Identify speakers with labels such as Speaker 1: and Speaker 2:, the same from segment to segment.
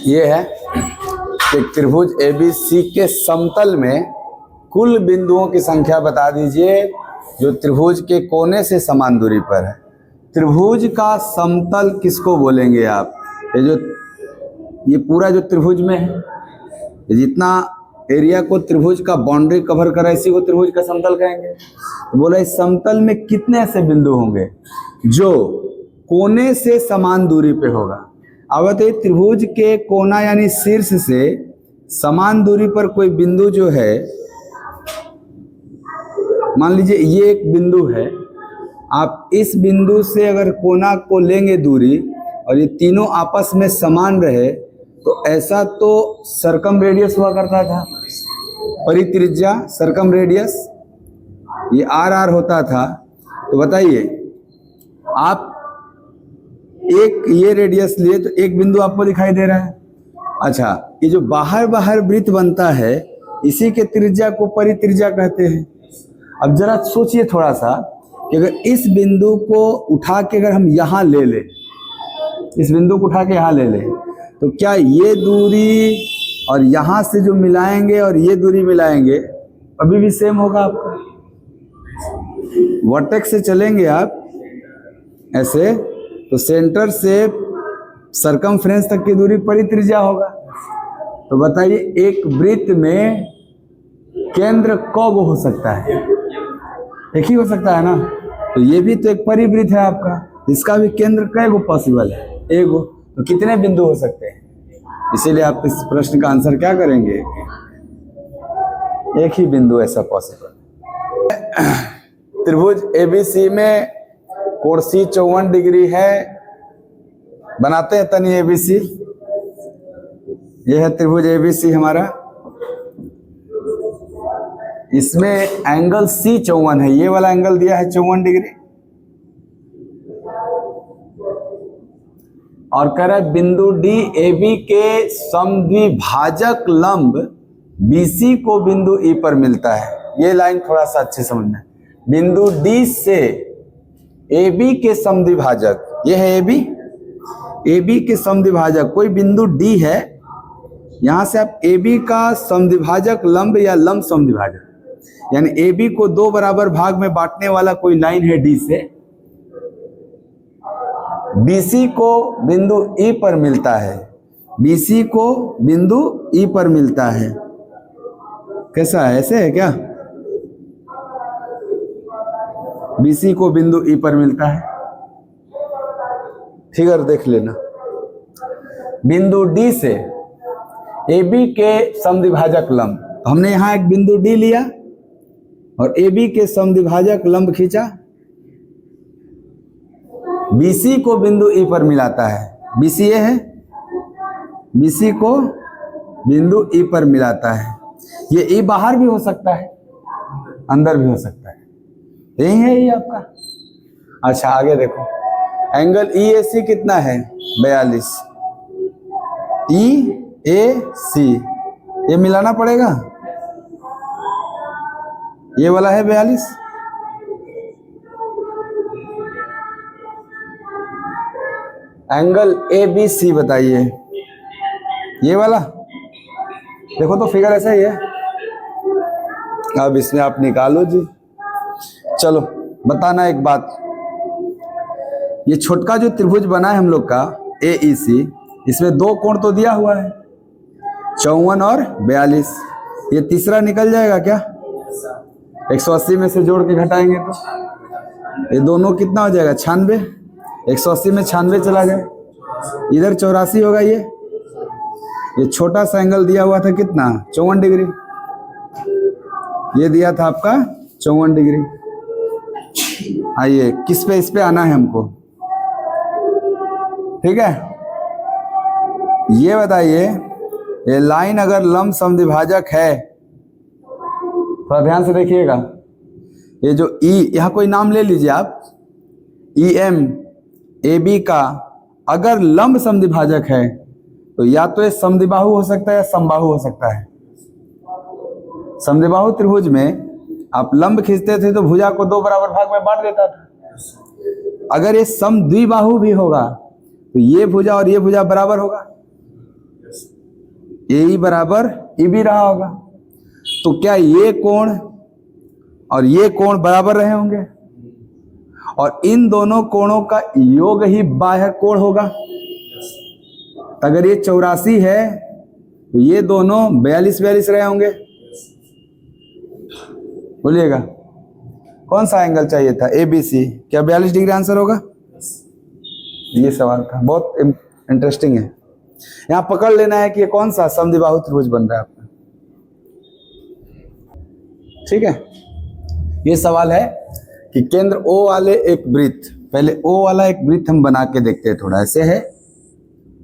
Speaker 1: ये है कि त्रिभुज ABC के समतल में कुल बिंदुओं की संख्या बता दीजिए जो त्रिभुज के कोने से समान दूरी पर है। त्रिभुज का समतल किसको बोलेंगे आप? ये पूरा जो त्रिभुज में है, जितना एरिया को त्रिभुज का बाउंड्री कवर करा इसी को त्रिभुज का समतल कहेंगे। तो बोला इस समतल में कितने ऐसे बिंदु होंगे जो कोने से समान दूरी पे होगा। अब बताइए त्रिभुज के कोना यानी शीर्ष से समान दूरी पर कोई बिंदु जो है, मान लीजिए ये एक बिंदु है, आप इस बिंदु से अगर कोना को लेंगे दूरी और ये तीनों आपस में समान रहे तो ऐसा तो सरकम रेडियस हुआ करता था, परित्रिज्या सरकम रेडियस, ये आर होता था। तो बताइए आप एक ये रेडियस लिए तो एक बिंदु आपको दिखाई दे रहा है। अच्छा, ये जो बाहर बाहर वृत्त बनता है इसी के त्रिज्या को परित्रिज्या कहते हैं। अब जरा सोचिए थोड़ा सा कि अगर इस बिंदु को उठा के अगर हम यहाँ ले लें, इस बिंदु को उठा के यहाँ ले लें तो क्या ये दूरी और यहाँ से जो मिलाएंगे और ये दूरी मिलाएंगे अभी भी सेम होगा आपका? वर्टेक्स से चलेंगे आप ऐसे तो सेंटर से सरकमफ्रेंस तक की दूरी परित्रिज्या होगा। तो बताइए एक वृत्त में केंद्र कब हो सकता है? एक ही हो सकता है ना। तो ये भी तो एक परिवृत्त है आपका, इसका भी केंद्र कई गो पॉसिबल है? एक गो। तो कितने बिंदु हो सकते हैं? इसीलिए आप इस प्रश्न का आंसर क्या करेंगे? एक ही बिंदु ऐसा पॉसिबल। त्रिभुज ABC में कोण C 54 डिग्री है। बनाते हैं तनी ABC। यह है त्रिभुज ABC हमारा, इसमें एंगल C 54 है, ये वाला एंगल दिया है 54 डिग्री और कह रहा है बिंदु D AB के समद्विभाजक लंब BC को बिंदु E पर मिलता है। ये लाइन थोड़ा सा अच्छे समझना है। बिंदु D से AB के समद्विभाजक, ये है AB के समद्विभाजक कोई बिंदु D है, यहां से आप AB का समद्विभाजक लंब या लंब समद्विभाजक यानी AB को दो बराबर भाग में बांटने वाला कोई लाइन है D से, BC को बिंदु E पर मिलता है, BC को बिंदु E पर मिलता है। कैसा है? ऐसे है क्या? BC को बिंदु E पर मिलता है, फिगर देख लेना। बिंदु D से AB के समद्विभाजक लंब, तो हमने यहां एक बिंदु D लिया और AB के समद्विभाजक लंब खींचा, BC को बिंदु E पर मिलाता है। BC ये है, BC को बिंदु E पर मिलाता है। ये E बाहर भी हो सकता है, अंदर भी हो सकता है। यही है ये आपका। अच्छा आगे देखो, एंगल EAC कितना है? 42। EAC ये मिलाना पड़ेगा, ये वाला है 42। एंगल ABC बताइए, ये वाला देखो तो फिगर ऐसा ही है। अब इसमें आप निकालो जी। चलो बताना एक बात, ये छोटका जो त्रिभुज बना है हम लोग का AEC, इसमें दो कोण तो दिया हुआ है 54 और 42। ये तीसरा निकल जाएगा क्या? 180 में से जोड़ के घटाएंगे तो ये दोनों कितना हो जाएगा? 96। 180 में 96 चला जाए, इधर 84 होगा। ये छोटा सा एंगल दिया हुआ था कितना? 54 डिग्री। ये दिया था आपका 54 डिग्री। आइए किस पे, इस पे आना है हमको, ठीक है। ये बताइए ये लाइन अगर लंब समद्विभाजक है, थोड़ा ध्यान से देखिएगा, ये जो E, यहाँ कोई नाम ले लीजिए आप, EM AB का अगर लंब समद्विभाजक है तो या तो ये समद्विबाहु हो सकता है या समबाहु हो सकता है। समद्विबाहु त्रिभुज में आप लंब खींचते थे तो भुजा को दो बराबर भाग में बांट देता था। अगर ये समद्विबाहु भी होगा तो ये भुजा और ये भुजा बराबर होगा, ए ई बराबर ई बी रहा होगा। तो क्या ये कोण और ये कोण बराबर रहे होंगे, और इन दोनों कोणों का योग ही बाह्य कोण होगा। तो अगर ये 84 है तो ये दोनों 42 रहे होंगे। बोलिएगा कौन सा एंगल चाहिए था, ए बी सी, क्या 42 डिग्री आंसर होगा? ये सवाल था, बहुत इंटरेस्टिंग है। यहां पकड़ लेना है कि ये कौन सा समद्विबाहु त्रिभुज बन रहा है आपका। ठीक है, ये सवाल है कि केंद्र O वाले एक वृत्त, पहले O वाला एक वृत्त हम बना के देखते हैं। थोड़ा ऐसे है,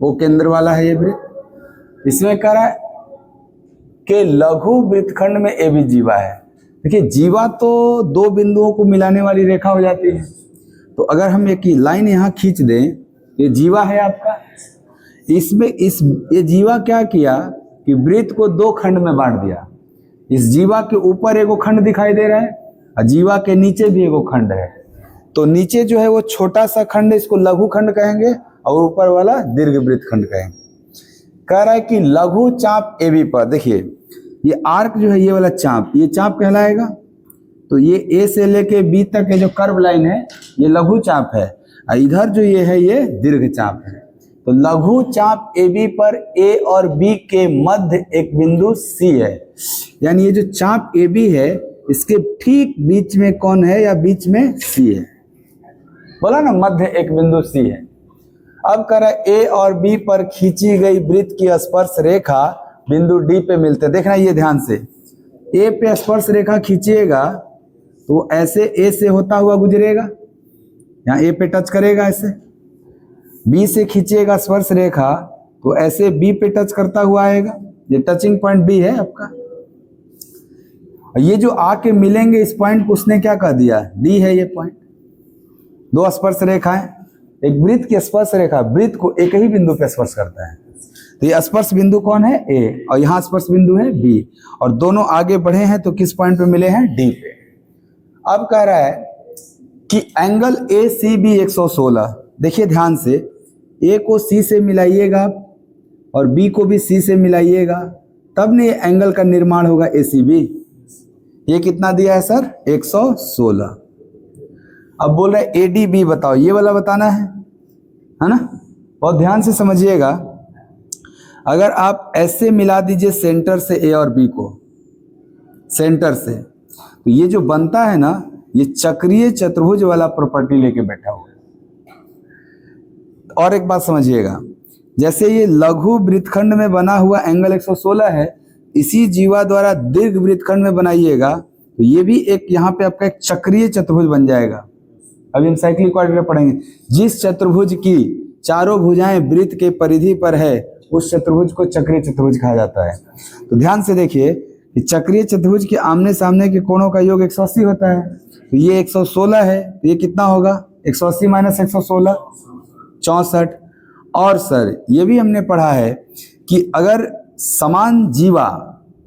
Speaker 1: O केंद्र वाला है ये वृत्त। इसमें कह रहा है कि लघु वृत्तखंड में AB जीवा है। देखिए जीवा तो दो बिंदुओं को मिलाने वाली रेखा हो जाती है। तो अगर हम एक लाइन यहाँ खींच दें, ये जीवा है आपका। इसमें ये जीवा क्या किया कि वृत्त को दो खंड में बांट दिया। इस जीवा के ऊपर एगो खंड दिखाई दे रहा है और जीवा के नीचे भी एगो खंड है। तो नीचे जो है वो छोटा सा खंड है, इसको लघु खंड कहेंगे, और ऊपर वाला दीर्घ वृत्त खंड कहेंगे। कह रहा है कि लघु चाप AB पर, देखिए ये आर्क जो है ये वाला चाप, ये चाप कहलाएगा। तो ये A से लेके B तक के जो कर्व लाइन है ये लघु चाप है, और इधर जो ये है ये दीर्घ चाप है। तो लघु चाप AB पर A और B के मध्य एक बिंदु C है। यानी ये जो चाप AB है इसके ठीक बीच में कौन है, या बीच में C है। बोला ना मध्य एक बिंदु C है। अब कह रहा है A और B पर खींची गई वृत्त की स्पर्श रेखा बिंदु D पे मिलते। देखना ये ध्यान से, A पे स्पर्श रेखा खींचिएगा तो ऐसे A से होता हुआ गुजरेगा, यहाँ A पे टच करेगा ऐसे। B से खींचिएगा स्पर्श रेखा तो ऐसे B पे टच करता हुआ आएगा। ये टचिंग पॉइंट B है आपका। ये जो आके मिलेंगे इस पॉइंट को उसने क्या कह दिया, D है ये पॉइंट। दो स्पर्श रेखाएं, एक वृत्त की स्पर्श रेखा वृत्त को एक ही बिंदु पे स्पर्श करता है। तो ये स्पर्श बिंदु कौन है, A, और यहाँ स्पर्श बिंदु है B, और दोनों आगे बढ़े हैं तो किस पॉइंट पे मिले हैं, D पे। अब कह रहा है कि एंगल ACB 116। देखिए ध्यान से, A को C से मिलाइएगा और B को भी C से मिलाइएगा, तब ने ये एंगल का निर्माण होगा ACB। ये कितना दिया है सर, 116। अब बोल रहे ADB बताओ, ये वाला बताना है ना। बहुत ध्यान से समझिएगा। अगर आप ऐसे मिला दीजिए सेंटर से A और B को, सेंटर से, तो ये जो बनता है ना ये चक्रीय चतुर्भुज वाला प्रॉपर्टी लेके बैठा हुआ है। और एक बात समझिएगा, जैसे ये लघु वृत्तखंड में बना हुआ एंगल 116 है, इसी जीवा द्वारा दीर्घ वृत्तखंड में बनाइएगा तो ये भी एक यहाँ पे आपका एक चक्रीय चतुर्भुज बन जाएगा। अभी हम साइक्लिक क्वाड्रेटर पढ़ेंगे। जिस चतुर्भुज की चारों भुजाएं वृत्त के परिधि पर है उस चतुर्भुज को चक्रीय चतुर्भुज कहा जाता है। तो ध्यान से देखिए कि चक्रीय चतुर्भुज के आमने सामने के कोणों का योग 180 होता है। तो ये 116 है, तो ये कितना होगा, 180 माइनस 116, 64। और सर ये भी हमने पढ़ा है कि अगर समान जीवा,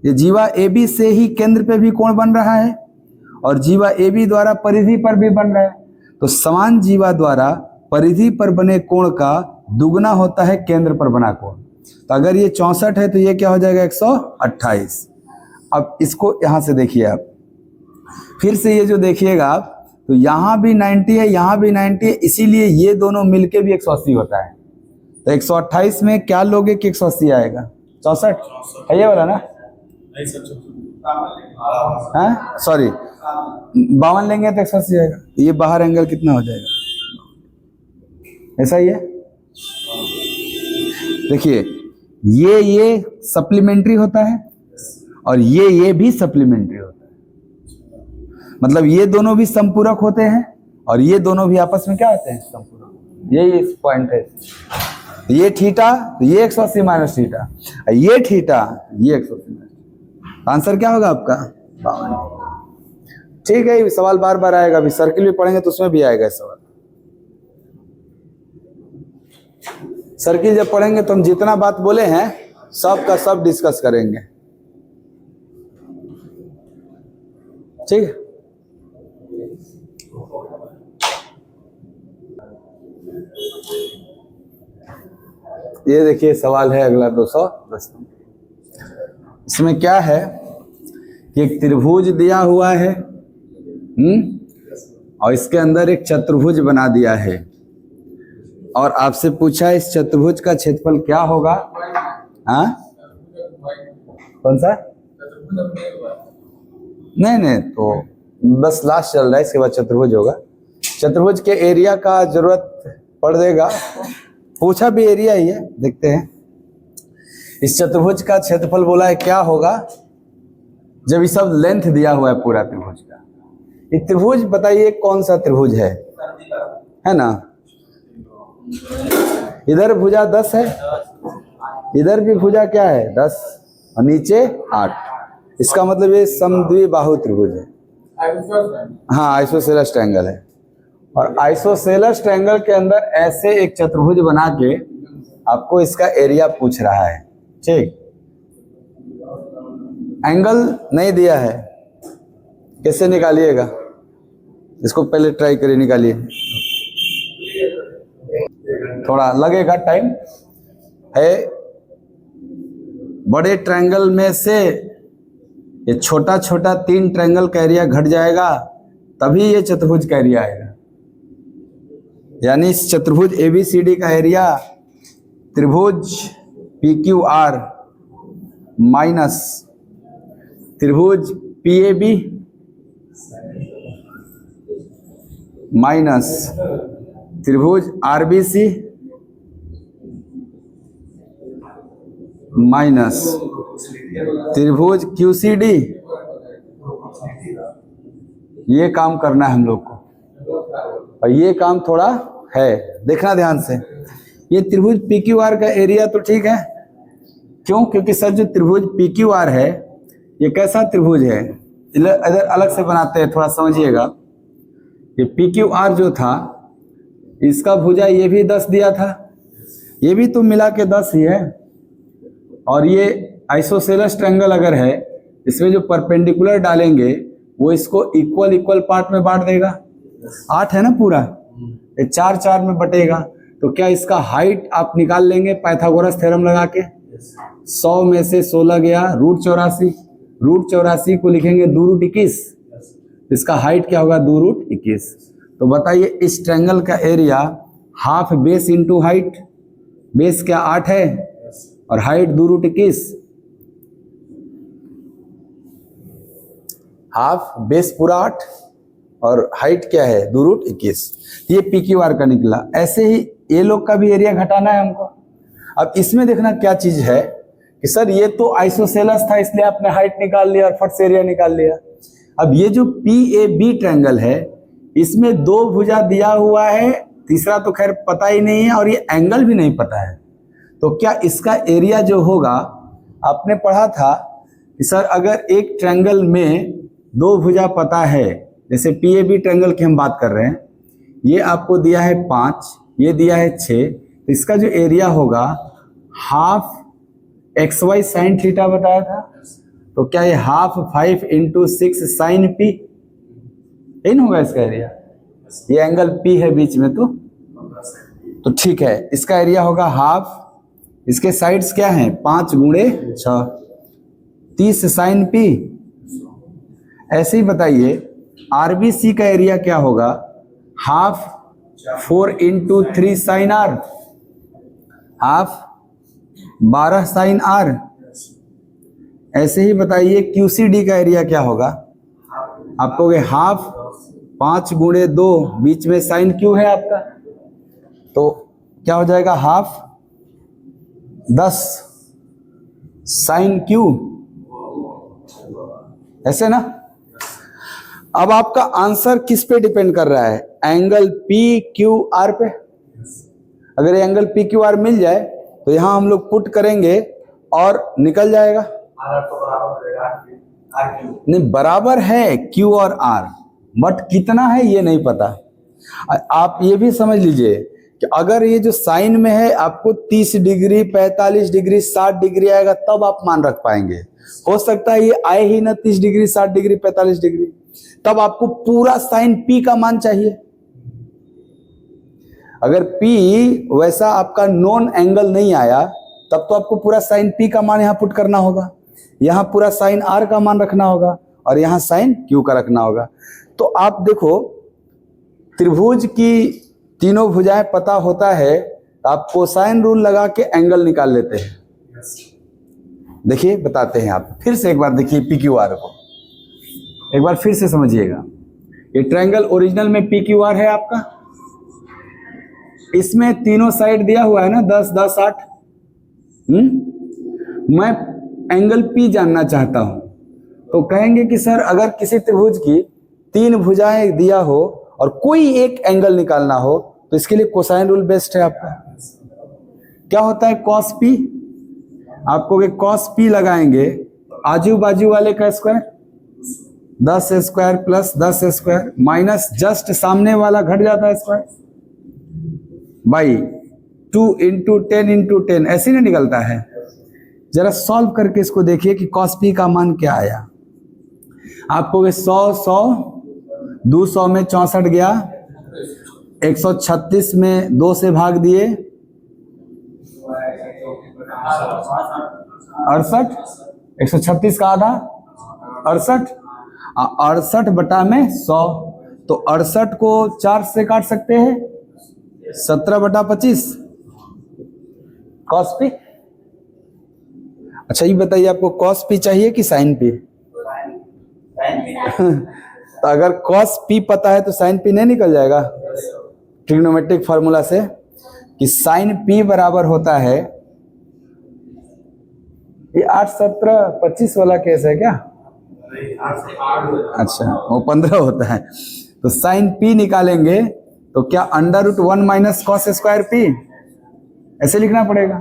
Speaker 1: ये जीवा AB से ही केंद्र पे भी कोण बन रहा है और जीवा AB द्वारा परिधि पर भी बन रहा है, तो समान जीवा द्वारा परिधि पर बने कोण का दुगना होता है केंद्र पर बना कोण। तो अगर ये 64 है तो ये क्या हो जाएगा, 128। अब इसको यहां से देखिए आप, फिर से ये जो देखिएगा आप, तो यहां भी 90 है, यहां भी 90 है, इसीलिए ये दोनों मिलके भी 180 होता है। तो 128 में क्या लोगे कि 180 आएगा, 64 है ये वाला ना, हाँ सॉरी 52 लेंगे तो 180 आएगा। ये बाहर एंगल कितना हो जाएगा, ऐसा ही है। देखिए ये सप्लीमेंट्री होता है और ये भी सप्लीमेंट्री होता है। मतलब ये दोनों भी संपूरक होते हैं और ये दोनों भी आपस में क्या होते हैं, संपूरक। यही इस पॉइंट है। ये थीटा तो ये 180 माइनस थीटा, ये थीटा ये 180 माइनस। आंसर क्या होगा आपका, 52। ठीक है, सवाल बार बार आएगा। अभी सर्किल भी पढ़ेंगे तो उसमें भी आएगा सवाल। सर्किल जब पढ़ेंगे तो हम जितना बात बोले हैं सब का सब डिस्कस करेंगे। ठीक है, ये देखिए सवाल है अगला 210 नंबर। इसमें क्या है कि एक त्रिभुज दिया हुआ है, और इसके अंदर एक चतुर्भुज बना दिया है, और आपसे पूछा इस चतुर्भुज का क्षेत्रफल क्या होगा। हाँ, कौन सा? नहीं, तो बस लास्ट चल रहा है, इसके बाद चतुर्भुज होगा। चतुर्भुज के एरिया का जरूरत पड़ देगा, पूछा भी एरिया ही है। देखते हैं इस चतुर्भुज का क्षेत्रफल बोला है क्या होगा, जब ये सब लेंथ दिया हुआ है पूरा त्रिभुज का। ये त्रिभुज बताइए कौन सा त्रिभुज है ना? इधर भुजा 10 है, इधर भी भुजा क्या है 10, और नीचे 8। इसका मतलब ये समद्विबाहु त्रिभुज है। हाँ, आइसोसेलेस ट्रायंगल है। और आइसोसेलेस ट्रायंगल के अंदर ऐसे एक चतुर्भुज बना के आपको इसका एरिया पूछ रहा है। ठीक, एंगल नहीं दिया है, कैसे निकालिएगा? इसको पहले ट्राई करिए, निकालिए। थोड़ा लगेगा टाइम है। बड़े ट्रायंगल में से ये छोटा छोटा 3 ट्रायंगल का एरिया घट जाएगा, तभी ये चतुर्भुज का एरिया आएगा। यानी इस चतुर्भुज ABCD का एरिया त्रिभुज PQR माइनस त्रिभुज PAB माइनस त्रिभुज RBC माइनस त्रिभुज QCD, ये काम करना है हम लोग को। और ये काम थोड़ा है, देखना ध्यान से। ये त्रिभुज PQR का एरिया तो ठीक है, क्यों? क्योंकि सर जो त्रिभुज PQR है ये कैसा त्रिभुज है, इधर अलग से बनाते हैं, थोड़ा समझिएगा। ये PQR जो था इसका भुजा ये भी 10 दिया था, ये भी तो मिला के 10 ही है। और ये आइसोसेलेस ट्रायंगल अगर है, इसमें जो परपेंडिकुलर डालेंगे वो इसको इक्वल पार्ट में बांट देगा। 8 है ना पूरा, ये 4 में बटेगा। तो क्या इसका हाइट आप निकाल लेंगे पाइथागोरस थ्योरम लगा के? 100 में से 16 गया, √84। √84 को लिखेंगे 2√21। इसका हाइट क्या होगा? 2√21। तो बताइए इस ट्रायंगल का area half base into height, base क्या 8 है और हाइट 2√21, हाफ बेस पूरा 8 और हाइट क्या है 2√21। ये PQR का निकला। ऐसे ही ये लोग का भी एरिया घटाना है हमको। अब इसमें देखना क्या चीज है कि सर ये तो आइसोसेलेस था इसलिए आपने हाइट निकाल लिया और फट से एरिया निकाल लिया। अब ये जो PAB ट्रायंगल है इसमें 2 भुजा दिया हुआ है, तीसरा तो खैर पता ही नहीं है, और ये एंगल भी नहीं पता है। तो क्या इसका एरिया जो होगा, आपने पढ़ा था कि सर अगर एक ट्रायंगल में 2 भुजा पता है, जैसे PAB ट्रायंगल की हम बात कर रहे हैं, ये आपको दिया है 5, ये दिया है 6, तो इसका जो एरिया होगा हाफ XY sin थीटा बताया था। तो क्या ये हाफ 5 × 6 sin P, यही ना होगा इसका एरिया? ये एंगल P है बीच में, तो ठीक है, इसका एरिया होगा हाफ। इसके साइड्स क्या हैं? 5 × 6 30 sin P। ऐसे ही बताइए RBC का एरिया क्या होगा? Half 4 × 3 sin R, half 12 sin R। ऐसे ही बताइए QCD का एरिया क्या होगा? आप कहोगे हाफ 5 × 2, बीच में साइन Q है आपका, तो क्या हो जाएगा? हाफ 10 sin Q, ऐसे ना। अब आपका आंसर किस पे डिपेंड कर रहा है? एंगल PQR पे। अगर ये एंगल PQR मिल जाए तो यहां हम लोग पुट करेंगे और निकल जाएगा। नहीं, बराबर है Q और R, बट कितना है ये नहीं पता। आप ये भी समझ लीजिए कि अगर ये जो साइन में है आपको 30 डिग्री, 45 डिग्री, 60 डिग्री आएगा तब आप मान रख पाएंगे। हो सकता है ये आए ही ना 30 डिग्री, 60 डिग्री, 45 डिग्री, तब आपको पूरा साइन P का मान चाहिए। अगर P वैसा आपका नॉन एंगल नहीं आया तब तो आपको पूरा साइन P का मान यहाँ पुट करना होगा, यहाँ पूरा साइन R का मान रखना होगा और यहाँ साइन Q का रखना होगा। तो आप देखो त्रिभुज की तीनों भुजाएं पता होता है तो आप कोसाइन रूल लगा के एंगल निकाल लेते हैं। देखिए बताते हैं, आप फिर से एक बार देखिए PQR को एक बार फिर से समझिएगा। ये ट्रायंगल ओरिजिनल में PQR है आपका, इसमें तीनों साइड दिया हुआ है ना 10 10 8। मैं एंगल P जानना चाहता हूं तो कहेंगे कि सर अगर किसी त्रिभुज की 3 भुजाएं दिया हो और कोई एक एंगल निकालना हो तो इसके लिए कोसाइन रूल बेस्ट है आपका। क्या होता है कॉस P, आपको कॉस P लगाएंगे आजू बाजू वाले का square 10 square plus 10 square minus just सामने वाला घट जाता है स्क्वायर बाई 2 इंटू 10 इंटू 10, ऐसे नहीं निकलता है। जरा सॉल्व करके इसको देखिए कि cos P का मान क्या आया। आपको 100 100 200 में 64 गया, 136 में 2 से भाग दिए 68, 136 का आधा 68, 68 बटा में 100, तो 68 को 4 से काट सकते हैं 17 बटा 25 cos P। अच्छा ये बताइए आपको cos P चाहिए कि sin P? तो अगर cos P पता है तो sin P नहीं निकल जाएगा ट्रिग्नोमेट्रिक फार्मूला से कि sin P बराबर होता है, ये 8 17 25 वाला केस है क्या? अच्छा वो 15 होता है। तो sin P निकालेंगे तो क्या √1 माइनस cos स्क्वायर P ऐसे लिखना पड़ेगा।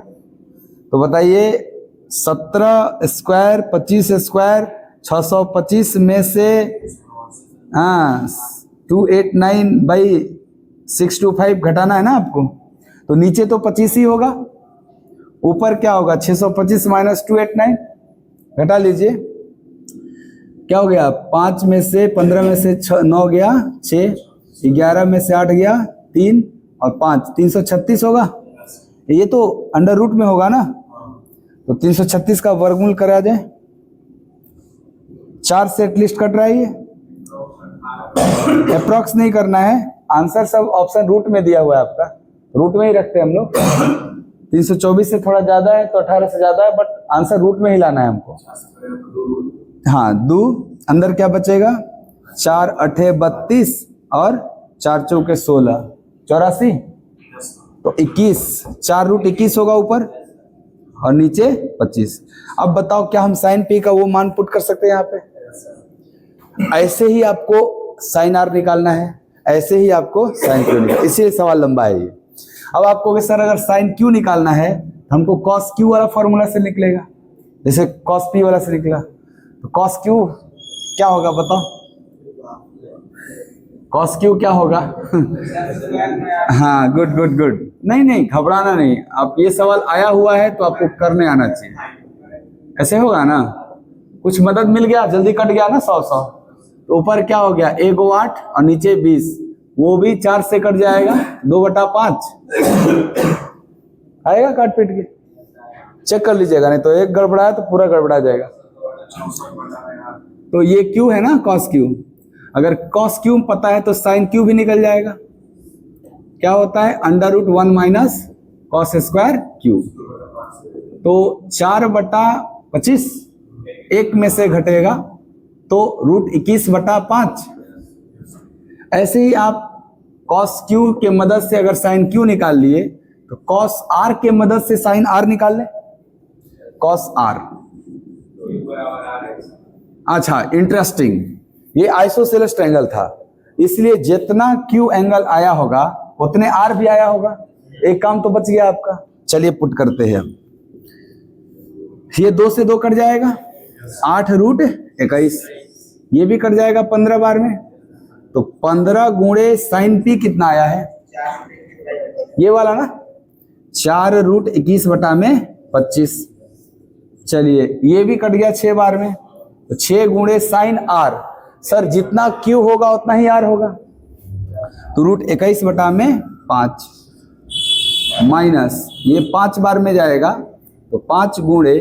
Speaker 1: तो बताइए 17 स्क्वायर 25 स्क्वायर 625 में से 289 बाई 625 घटाना है ना आपको, तो नीचे तो 25 ही होगा, ऊपर क्या होगा 625 माइनस 289 घटा लीजिए, क्या हो गया 5 में से 15 में से 9 गया 6, 11 में से 8 गया 3 और 5 336 होगा। ये तो अंडर रूट में होगा ना, तो 336 का वर्गमूल करा जाए, 4 से एटलीस्ट कट रहा है, ये अप्रॉक्स नहीं करना है, आंसर सब ऑप्शन रूट में दिया हुआ है आपका, रूट में ही रखते हैं हम लोग। 324 से थोड़ा ज्यादा है तो 18 से ज्यादा है, बट आंसर रूट में ही लाना है हमको। हाँ 2 अंदर क्या बचेगा 4 8 32 और 4 चौके 16 84, तो 21, 4 रूट 21 होगा ऊपर और नीचे 25। अब बताओ क्या हम साइन P का वो मान पुट कर सकते हैं यहाँ पे? ऐसे ही आपको साइन R निकालना है, ऐसे ही आपको साइन Q निकालना, इसीलिए सवाल लंबा है ये। अब आपको सर अगर साइन Q निकालना है हमको cos Q वाला फॉर्मूला से निकलेगा, जैसे cos P वाला से निकला, तो cos Q क्या होगा बताओ, cos Q क्या होगा? हाँ गुड गुड गुड, नहीं घबराना नहीं, आप ये सवाल आया हुआ है तो आपको करने आना चाहिए। ऐसे होगा ना, कुछ मदद मिल गया, जल्दी कट गया ना 100 100, तो ऊपर क्या हो गया 1 8 और नीचे 20, वो भी 4 से कट जाएगा 2/5 आएगा काट पीट के, चेक कर लीजिएगा, नहीं तो एक गड़बड़ा है तो पूरा गड़बड़ा जाएगा। तो ये Q है ना cos Q, अगर cos Q पता है तो sin Q भी निकल जाएगा। क्या होता है √1 माइनस cos स्क्वायर Q, तो 4/25 1 में से घटेगा तो √21/5। ऐसे ही आप cos Q के मदद से अगर sin Q निकाल लिए तो cos R के मदद से sin R निकाल लें, cos R। अच्छा इंटरेस्टिंग, ये आइसोसेलेस ट्रायंगल था, इसलिए जितना Q एंगल आया होगा उतने R भी आया होगा, एक काम तो बच गया आपका। चलिए पुट करते हैं, ये 2 से 2 कट जाएगा 8 √21, ये भी कट जाएगा 15 बार में, तो 15 गुणे साइन P कितना आया है ये वाला ना 4 √21 बटा में 25। चलिए ये भी कट गया 6 बार में, तो 6 गुणे साइन R, सर जितना Q होगा उतना ही R होगा, तो √21 बटा में 5, माइनस ये 5 बार में जाएगा तो 5 गुणे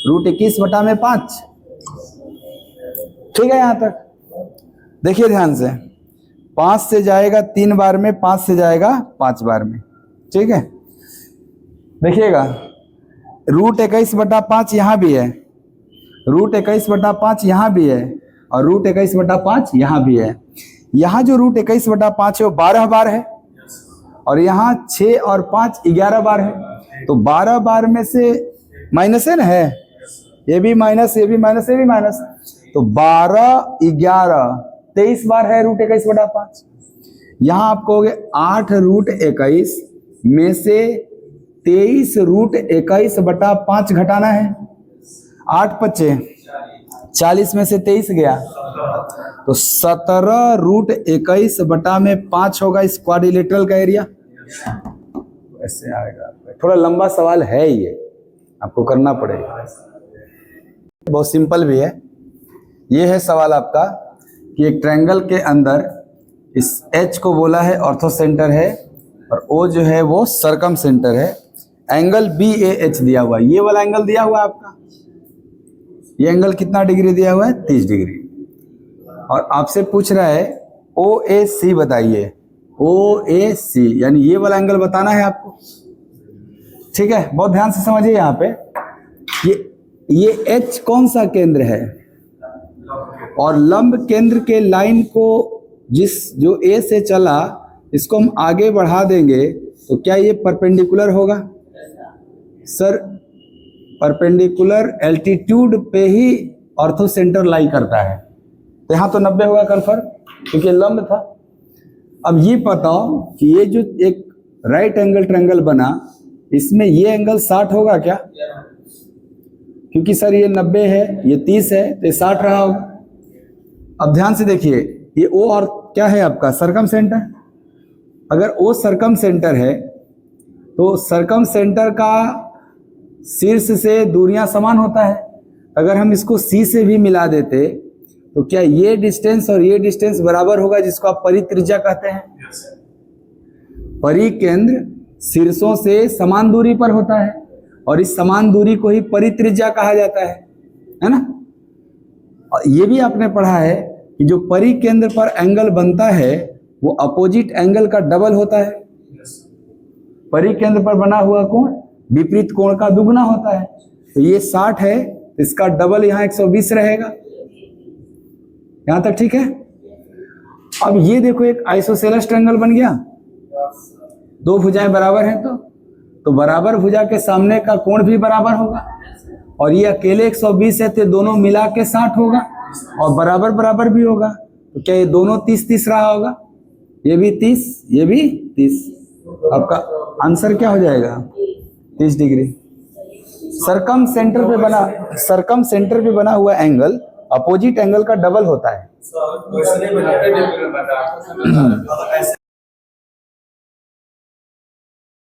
Speaker 1: √21/5। ठीक है, यहां तक देखिए ध्यान से। 5 से जाएगा 3 बार में, 5 से जाएगा 5 बार में। ठीक है, देखिएगा √21/5 यहां भी है, √21/5 यहां भी है और √21/5 यहां भी है। यहां जो √21/5 है वो 12 बार है और यहाँ 6 और 5 11 बार है। तो 12 बार में से माइनस है ना, है ये भी माइनस, ये भी माइनस, ये भी माइनस, तो 12 11 23 बार है √21/5। यहाँ आप कहोगे 8 √21 में से 23 √21/5 घटाना है। 8 5 40 में से 23 गया तो 17 √21/5 होगा इस क्वाड्रिलेटरल का एरिया। ऐसे आएगा। थोड़ा लंबा सवाल है, ये आपको करना पड़ेगा, बहुत सिंपल भी है। ये है सवाल आपका कि एक ट्रायंगल के अंदर इस H को बोला है ऑर्थो सेंटर है और O जो है वो सर्कम सेंटर है। एंगल BAH दिया हुआ है, ये वाला एंगल दिया हुआ है आपका। ये एंगल कितना डिग्री दिया हुआ है? 30 डिग्री। और आपसे पूछ रहा है OAC बताइए, OAC यानी ये वाला एंगल बताना है आपको। ठीक है, बहुत ध्यान से समझिए। यहाँ पे ये H कौन सा केंद्र है और लंब केंद्र के लाइन को जो A से चला इसको हम आगे बढ़ा देंगे तो क्या ये परपेंडिकुलर होगा? सर परपेंडिकुलर एल्टीट्यूड पे ही ऑर्थो सेंटर लाई करता है, तो यहाँ तो 90 होगा कन्फर्म, क्योंकि लंब था। अब ये बताओ कि ये जो एक राइट एंगल ट्रायंगल बना इसमें ये एंगल 60 होगा क्या? क्योंकि सर ये 90 है, ये 30 है, तो ये 60 रहा होगा। अब ध्यान से देखिए, ये O और क्या है आपका? Circum centre. अगर O सर्कम सेंटर है तो सर्कम सेंटर का शीर्ष से दूरियां समान होता है। अगर हम इसको C से भी मिला देते तो क्या ये डिस्टेंस और ये डिस्टेंस बराबर होगा, जिसको आप परित्रिज्या कहते हैं? परिकेंद्र शीर्षों से समान दूरी पर होता है और इस समान दूरी को ही परित्रिज्या कहा जाता है ना। और ये भी आपने पढ़ा है कि जो परिकेंद्र पर एंगल बनता है वो अपोजिट एंगल का डबल होता है। परिकेंद्र पर बना हुआ कोण विपरीत कोण का दुगना होता है। तो ये 60 है, इसका डबल यहाँ 120 रहेगा। यहां तक ठीक है। अब ये देखो एक आइसोसेलेस ट्रायंगल बन गया, दो भुजाएं बराबर हैं तो बराबर भुजा के सामने का कोण भी बराबर होगा और ये अकेले 120 है तो दोनों मिला के 60 होगा और बराबर बराबर भी होगा। तो क्या ये दोनों 30-30 रहा होगा? ये भी 30, ये भी 30। आपका आंसर क्या हो जाएगा? 30 डिग्री। सर्कम सेंटर पे बना हुआ एंगल अपोजिट एंगल का डबल होता है।